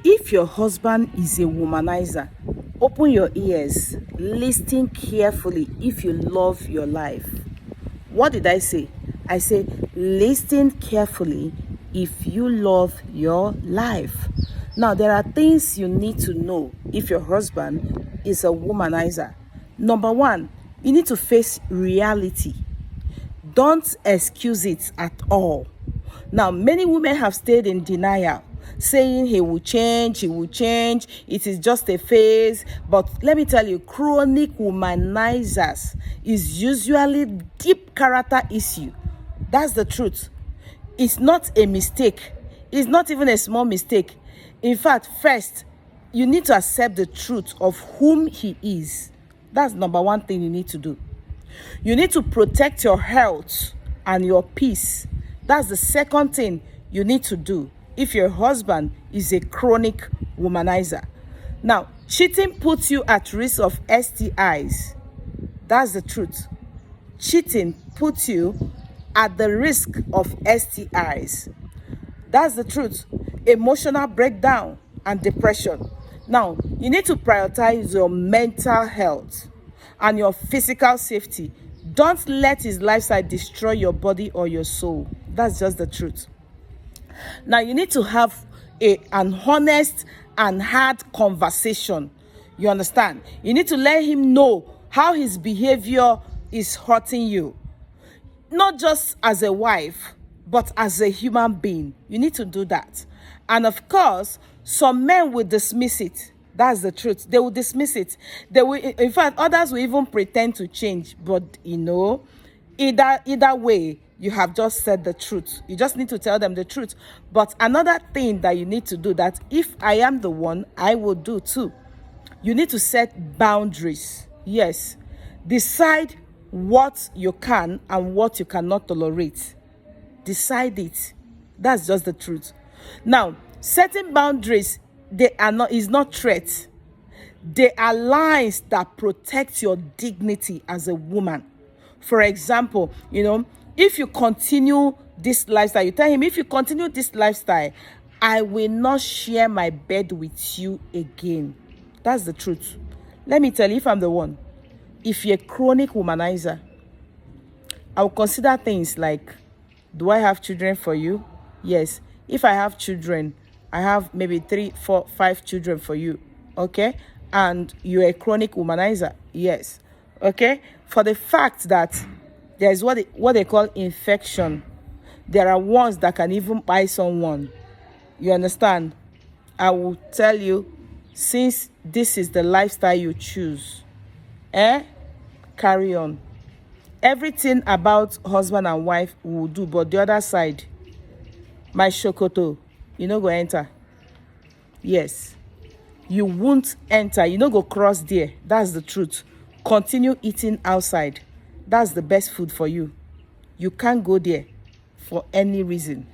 If your husband is a womanizer, open your ears, listen carefully if you love your life. What did I say? I say listen carefully if you love your life. Now, there are things you need to know if your husband is a womanizer. Number one, you need to face reality. Don't excuse it at all. Now, many women have stayed in denial, saying he will change, it is just a phase. But let me tell you, chronic womanizers is usually deep character issue. That's the truth. It's not a mistake. It's not even a small mistake. In fact, first, you need to accept the truth of whom he is. That's number one thing you need to do. You need to protect your health and your peace. That's the second thing you need to do if your husband is a chronic womanizer. Now, cheating puts you at risk of STIs. That's the truth. Cheating puts you at the risk of STIs. That's the truth. Emotional breakdown and depression. Now, you need to prioritize your mental health and your physical safety. Don't let his lifestyle destroy your body or your soul. That's just the truth. Now, you need to have an honest and hard conversation. You understand? You need to let him know how his behavior is hurting you. Not just as a wife, but as a human being. You need to do that. And of course, some men will dismiss it. That's the truth. They will dismiss it. They will, in fact, others will even pretend to change. But either way, you have just said the truth. You just need to tell them the truth. But another thing that you need to do, that if I am the one, I will do too. You need to set boundaries. Yes. Decide what you can and what you cannot tolerate. Decide it. That's just the truth. Now, setting boundaries, is not threats. They are lines that protect your dignity as a woman. For example, if you continue this lifestyle, you tell him, if you continue this lifestyle, I will not share my bed with you again. That's the truth. Let me tell you, if I'm the one, if you're a chronic womanizer, I will consider things like, do I have children for you? Yes. If I have children, I have maybe 3, 4, 5 children for you. Okay? And you're a chronic womanizer. Yes. Okay? For the fact that there's what they call infection. There are ones that can even buy someone. You understand? I will tell you, since this is the lifestyle you choose, carry on. Everything about husband and wife will do, but the other side, my shokoto, you no go enter. Yes, you won't enter. You no go cross there. That's the truth. Continue eating outside. That's the best food for you. You can't go there for any reason.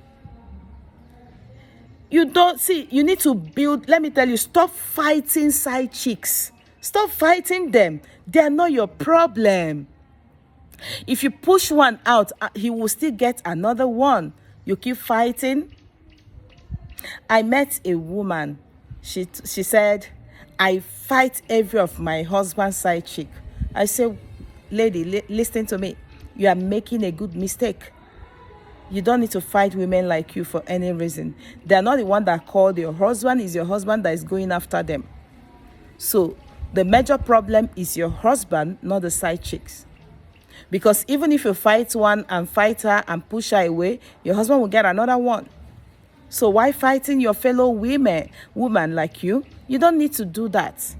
You don't see, you need to build. Let me tell you, stop fighting side chicks. Stop fighting them. They're not your problem. If you push one out, he will still get another one. You keep fighting. I met a woman. She said, I fight every of my husband's side chick. I said, lady, listen to me. You are making a good mistake. You don't need to fight women like you for any reason. They are not the one that called your husband. It's your husband that is going after them. So the major problem is your husband, not the side chicks. Because even if you fight one and fight her and push her away, your husband will get another one. So why fighting your fellow woman like you? You don't need to do that.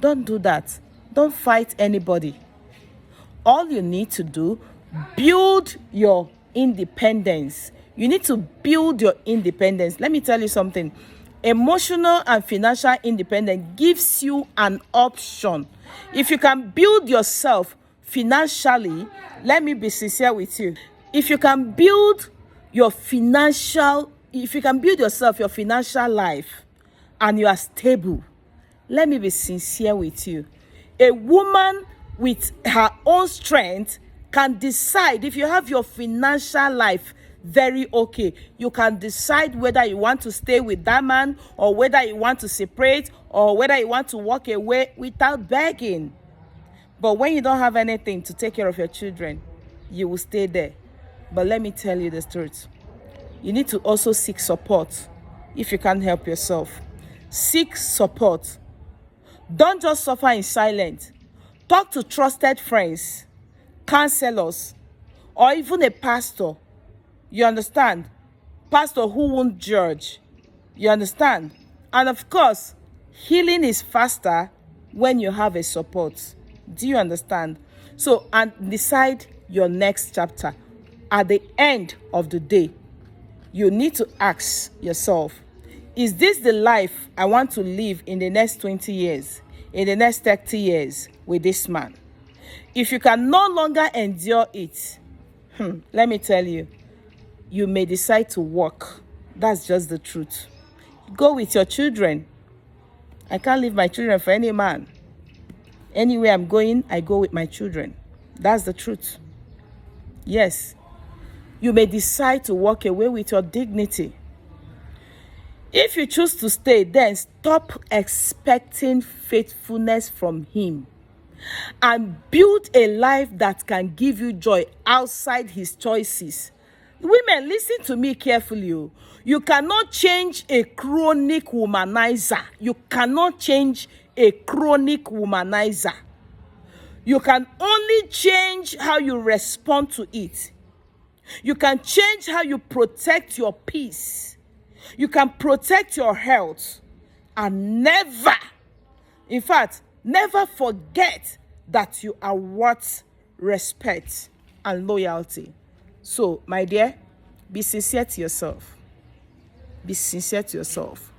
Don't do that. Don't fight anybody. All you need to do, build your independence. You need to build your independence. Let me tell you something. Emotional and financial independence gives you an option. If you can build yourself financially, let me be sincere with you. If you can build yourself, your financial life, and you are stable, let me be sincere with you. A woman with her own strength can decide, if you have your financial life very okay. You can decide whether you want to stay with that man, or whether you want to separate, or whether you want to walk away without begging. But when you don't have anything to take care of your children, you will stay there. But let me tell you the truth. You need to also seek support if you can't help yourself. Seek support. Don't just suffer in silence. Talk to trusted friends, counselors, or even a pastor. You understand? Pastor who won't judge. You understand? And of course, healing is faster when you have a support. Do you understand? So, and decide your next chapter. At the end of the day, you need to ask yourself, is this the life I want to live in the next 20 years, in the next 30 years with this man? If you can no longer endure it, let me tell you, you may decide to walk. That's just the truth. Go with your children. I can't leave my children for any man. Anywhere I'm going, I go with my children. That's the truth. Yes. You may decide to walk away with your dignity. If you choose to stay, then stop expecting faithfulness from him and build a life that can give you joy outside his choices. Women, listen to me carefully. You cannot change a chronic womanizer. You cannot change a chronic womanizer. You can only change how you respond to it. You can change how you protect your peace. You can protect your health. And never, in fact, never forget that you are worth respect and loyalty. So, my dear, be sincere to yourself. Be sincere to yourself.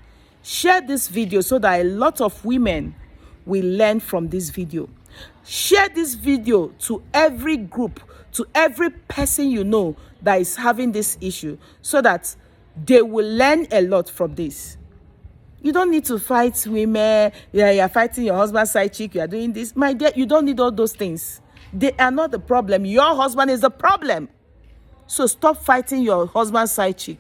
Share this video so that a lot of women will learn from this video. Share this video to every group, to every person you know that is having this issue, so that they will learn a lot from this. You don't need to fight women. You're fighting your husband's side chick. You are doing this. My dear, you don't need all those things. They are not the problem. Your husband is the problem. So stop fighting your husband's side chick.